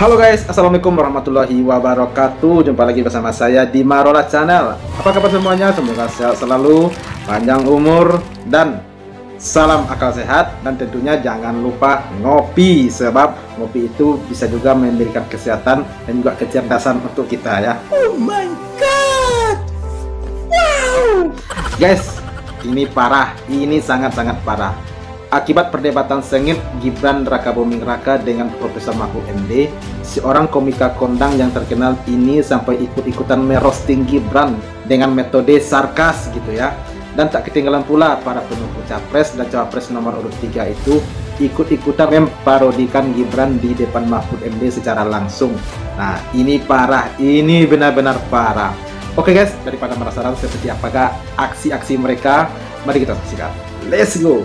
Halo guys, assalamualaikum warahmatullahi wabarakatuh. Jumpa lagi bersama saya di Marola Channel. Apa kabar semuanya? Semoga sehat selalu, panjang umur, dan salam akal sehat. Dan tentunya jangan lupa ngopi, sebab ngopi itu bisa juga memberikan kesehatan dan juga kecerdasan untuk kita ya. Oh my god, wow guys, ini parah, ini sangat-sangat parah. Akibat perdebatan sengit Gibran Rakabuming Raka dengan Profesor Mahfud MD, seorang komika kondang yang terkenal ini sampai ikut-ikutan merosting Gibran dengan metode sarkas gitu ya. Dan tak ketinggalan pula para pendukung capres dan cawapres nomor urut 3 itu ikut-ikutan memparodikan Gibran di depan Mahfud MD secara langsung. Nah, ini parah, ini benar-benar parah. Oke guys, daripada penasaran seperti apakah aksi-aksi mereka, mari kita saksikan. Let's go.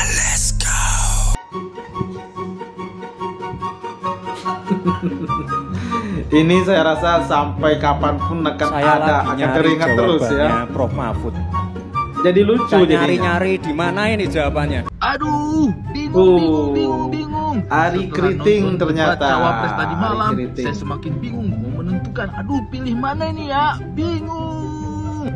Let's go. Ini saya rasa sampai kapanpun akan ada, akan teringat terus ya. Prof Mahfud. Jadi lucu jadinya. Nyari-nyari di mana ini jawabannya? Aduh, bingung. Ari Keriting ternyata. Cawapres tadi malam, Keriting. saya semakin bingung mau menentukan. Aduh, pilih mana ini ya? Bingung.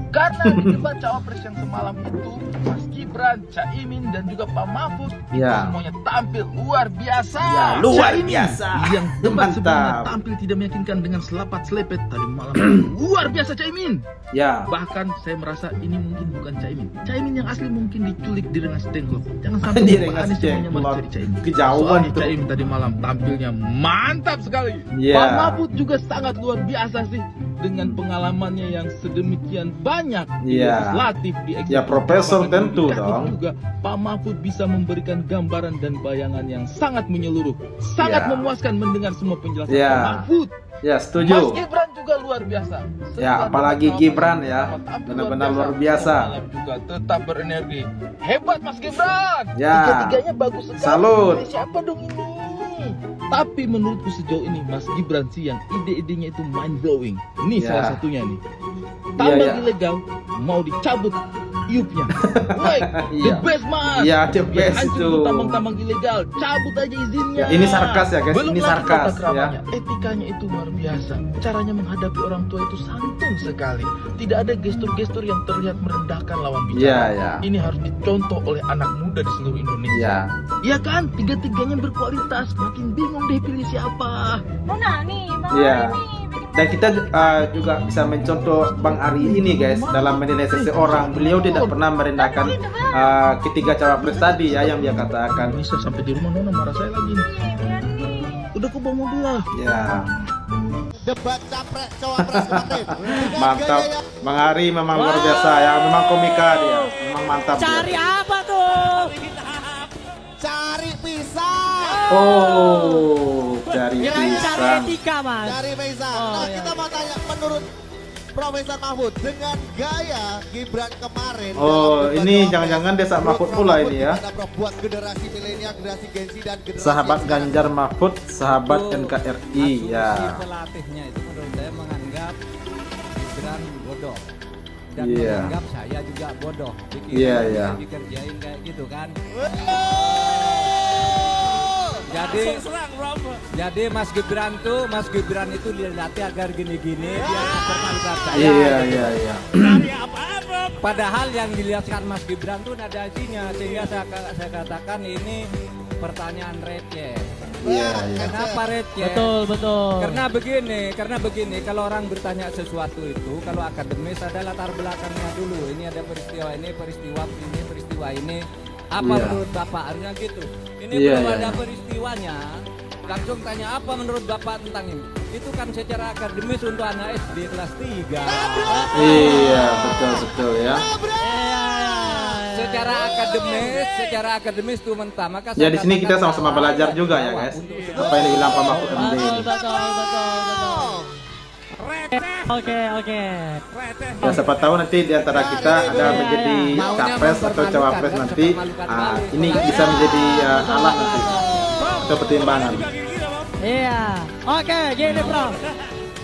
Karena di debat cawapres yang semalam itu, Mas Gibran, Caimin, dan juga Pak Mahfud Ya. semuanya tampil luar biasa. Ya, luar Caimin biasa. yang debat sebelumnya Mantap. tampil tidak meyakinkan dengan selapat selepet tadi malam. Luar biasa Caimin. Ya. Bahkan saya merasa ini mungkin bukan Caimin. Caimin yang asli mungkin diculik di Rengas Dengklok. Jangan sampai Di Pak Rengas Anies semuanya Dengklok. mencari Caimin. Kejauhan Soalnya itu. Caimin tadi malam tampilnya mantap sekali. Ya. Pak Mahfud juga sangat luar biasa sih dengan pengalamannya yang sedemikian banyak di Ya. legislatif, di eksekutif, Ya, profesor bahkan tentu yudikatif dong. juga Pak Mahfud bisa memberikan gambaran dan bayangan yang sangat menyeluruh, sangat Ya. memuaskan mendengar semua penjelasan Ya. Pak Mahfud. Ya, Mas setuju. Gibran juga luar biasa. Ya, apalagi Gibran ya, benar-benar luar biasa. Malam juga tetap berenergi. Hebat Mas Gibran. Ya. Tiga-tiganya bagus sekali. Salut. Siapa dong ini? Tapi menurutku sejauh ini Mas Gibran sih yang ide-idenya itu mind blowing. Ini Ya. salah satunya nih. Tambang ya. ilegal mau dicabut iupnya. Woi, the Iya. best Mas. Iya, the Biar best hancur itu. tuh tambang-tambang ilegal, cabut aja izinnya. Ya, ini sarkas ya, guys. Belum Ini lagi sarkas, tata ya. keramanya. Etikanya itu luar biasa. Caranya menghadapi orang tua itu santun sekali. Tidak ada gestur-gestur yang terlihat merendahkan lawan bicara. Iya, ya. Ini harus dicontoh oleh anak muda di seluruh Indonesia. Ya. Iya kan? Tiga-tiganya berkualitas. Makin bingung deh pilih siapa. Mana nih, Bang Iya. Ari nih, Dan kita juga bisa mencontoh Bang Ari ini guys dalam menilai seseorang. Beliau tidak pernah merendahkan ketiga cawapres tadi ya yang dia katakan. Bisa sampai di rumah Nona marah saya lagi nih. Udah ke bawah mobil lah. Ya, Debat capres cawapres kemarin. mantap. Bang Ari memang luar biasa ya, memang komika dia. Memang mantap dia. Cari apa tuh? Cari pisang. Oh, dari Cari pisang. etika, Mas. Cari pisang. Nah, kita mau tanya menurut Profesor Mahfud dengan gaya Gibran kemarin. Oh, dalam debat ini cawapres, jangan-jangan desa menurut Mahfud Prof. pula Mahfud ini ya. gimana, Prof? Buat generasi milenial, generasi Gen Z dan generasi Sahabat yang Ganjar Mahfud, sahabat NKRI ya. Pelatihnya itu menurut saya menganggap Gibran bodoh. Dan Iya. menganggap saya juga bodoh. Iya, iya. Dikerjain kayak gitu kan. Oh! Jadi Mas Gibran itu dilatih agar gini-gini biar mempermantap saya. Iya, iya, iya. Padahal yang dilihatkan Mas Gibran tuh nada isinya, sehingga saya katakan ini pertanyaan receh. Iya, iya. Kenapa receh? betul. Karena begini, kalau orang bertanya sesuatu itu, kalau akademis ada latar belakangnya dulu. Ini ada peristiwa ini, peristiwa ini. Apa Iya. menurut Bapak? Harusnya gitu. Ini Iya, belum iya, ada iya. peristiwanya. Langsung tanya apa menurut Bapak tentang ini? Itu kan secara akademis untuk anak SD kelas 3. Iya, betul ya. Secara akademis itu mentah. Maka Ya saya di sini kita katakan sama-sama belajar juga ya guys. Apa yang dibilang Pak Mahfud MD ini. Betul. Oke. Ya siapa tahu nanti di antara kita ada menjadi capres atau cawapres nanti. Ini bisa menjadi alat nanti atau pertimbangan. Iya. Oke, gini, Bro.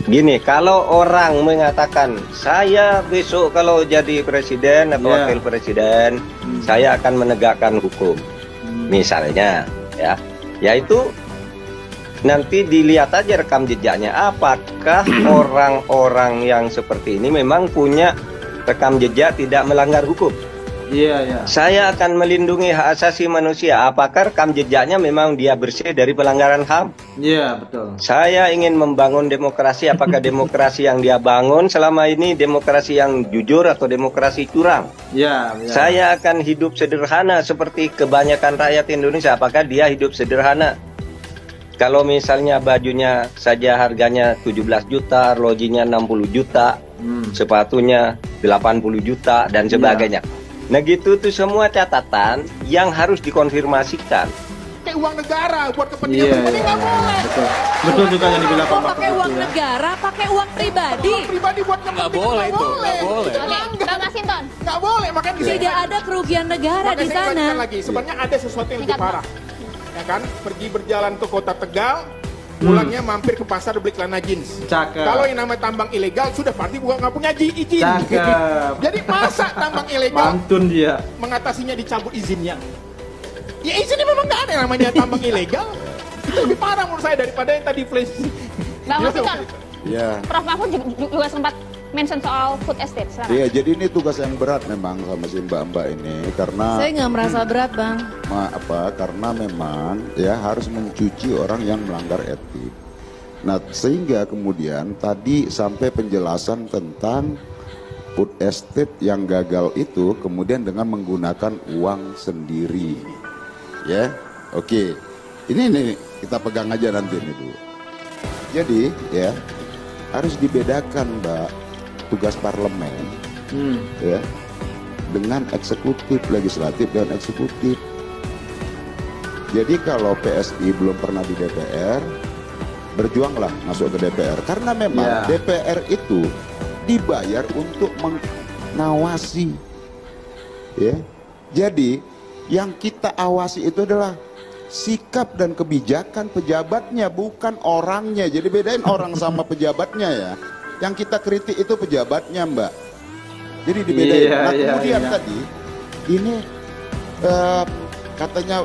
Gini, kalau orang mengatakan saya besok kalau jadi presiden atau Ya. wakil presiden, saya akan menegakkan hukum. Misalnya, ya, yaitu nanti dilihat aja rekam jejaknya. Apakah orang-orang yang seperti ini memang punya rekam jejak tidak melanggar hukum? Iya, iya. Saya akan melindungi hak asasi manusia. Apakah rekam jejaknya memang dia bersih dari pelanggaran HAM? Iya, betul. Saya ingin membangun demokrasi. Apakah demokrasi yang dia bangun selama ini demokrasi yang jujur atau demokrasi curang? Iya, iya. Saya akan hidup sederhana seperti kebanyakan rakyat Indonesia. Apakah dia hidup sederhana? Kalau misalnya bajunya saja harganya 17 juta, arlojinya 60 juta, sepatunya 80 juta, dan sebagainya. Nah gitu tuh semua catatan yang harus dikonfirmasikan. Pakai uang negara buat kepentingan pribadi nggak boleh. Betul juga yang dibilang Pak Mahfud. Pakai uang negara, pakai uang pribadi. Uang pribadi buat Nggak boleh itu, nggak boleh. Bang Masinton, Nggak boleh, makanya tidak ada kerugian negara di saya lanjutkan sana. lagi. Sebenarnya ada sesuatu yang lebih parah. Ya kan, pergi berjalan ke kota Tegal, pulangnya mampir ke pasar beli celana jeans. Cakep. Kalau yang namanya tambang ilegal sudah pasti bukan nggak punya izin. Cakep. Jadi masa tambang ilegal Mantun dia. mengatasinya dicabut izinnya? Ya izinnya memang nggak ada yang namanya tambang ilegal. Itu lebih parah menurut saya daripada yang tadi flash. Bang Masinton, Ya, Prof Mahfud juga sempat mention soal food estate. Selamat. iya. Jadi ini tugas yang berat memang sama si mbak-mbak ini karena Saya nggak merasa berat, Bang. karena memang ya harus mencuci orang yang melanggar etik. Nah, sehingga kemudian tadi sampai penjelasan tentang food estate yang gagal itu kemudian dengan menggunakan uang sendiri. Ya, oke. Ini kita pegang aja nanti ini dulu. Jadi ya harus dibedakan, Mbak, tugas parlemen ya dengan eksekutif, legislatif dan eksekutif. Jadi kalau PSI belum pernah di DPR, berjuanglah masuk ke DPR karena memang DPR itu dibayar untuk mengawasi ya. Jadi yang kita awasi itu adalah sikap dan kebijakan pejabatnya, bukan orangnya. Jadi bedain orang sama pejabatnya ya. Yang kita kritik itu pejabatnya, Mbak. Jadi dibedain. Nah kemudian tadi ini katanya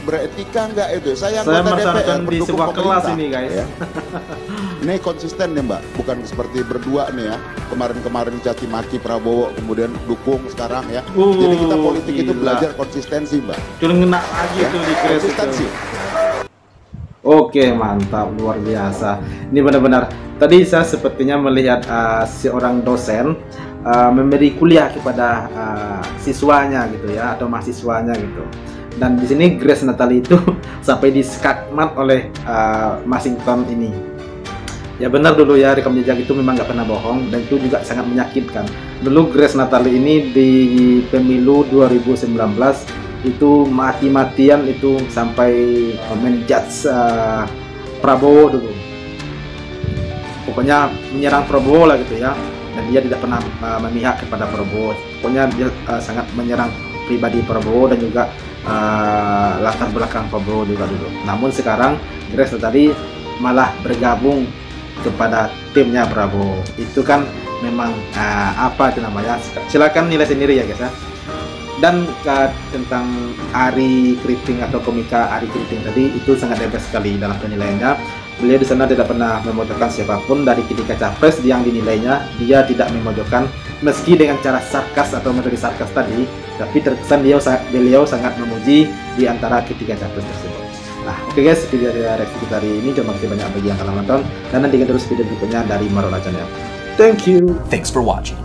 beretika enggak itu? Saya anggota DPR di sebuah kelas ini, guys. Ya. Ini konsisten ya, Mbak. Bukan seperti berdua nih ya. Kemarin-kemarin caci maki Prabowo, kemudian dukung sekarang ya. Jadi kita politik itu belajar konsistensi, Mbak. Cuma ngena lagi Ya, tuh di kres konsistensi. itu. Oke, mantap, luar biasa. Ini benar-benar. Tadi saya sepertinya melihat seorang dosen memberi kuliah kepada siswanya gitu ya, atau mahasiswanya gitu. Dan di sini Grace Natali itu sampai diskakmat oleh Masinton ini. Ya benar dulu ya, rekam jejak itu memang nggak pernah bohong dan itu juga sangat menyakitkan. Dulu Grace Natali ini di pemilu 2019 itu mati-matian itu sampai menjudge Prabowo dulu. Pokoknya menyerang Prabowo lah gitu ya. Dan dia tidak pernah memihak kepada Prabowo. Pokoknya dia sangat menyerang pribadi Prabowo dan juga latar belakang Prabowo juga dulu. Namun sekarang Grace Natali malah bergabung kepada timnya Prabowo. Itu kan memang apa itu namanya? Silakan nilai sendiri ya guys ya. Dan tentang Ari Kriting atau komika Ari Kriting tadi itu sangat hebat sekali dalam penilaiannya. Beliau di sana tidak pernah memojokkan siapapun dari ketiga capres yang dinilainya. Dia tidak memojokkan meski dengan cara sarkas atau metode sarkas tadi, tapi terkesan beliau sangat memuji di antara ketiga capres tersebut. Nah, oke guys, video reaksi kita hari ini cuma kasih banyak bagi yang telah nonton dan nantikan terus video berikutnya dari Marola Channel. Thank you. Thanks for watching.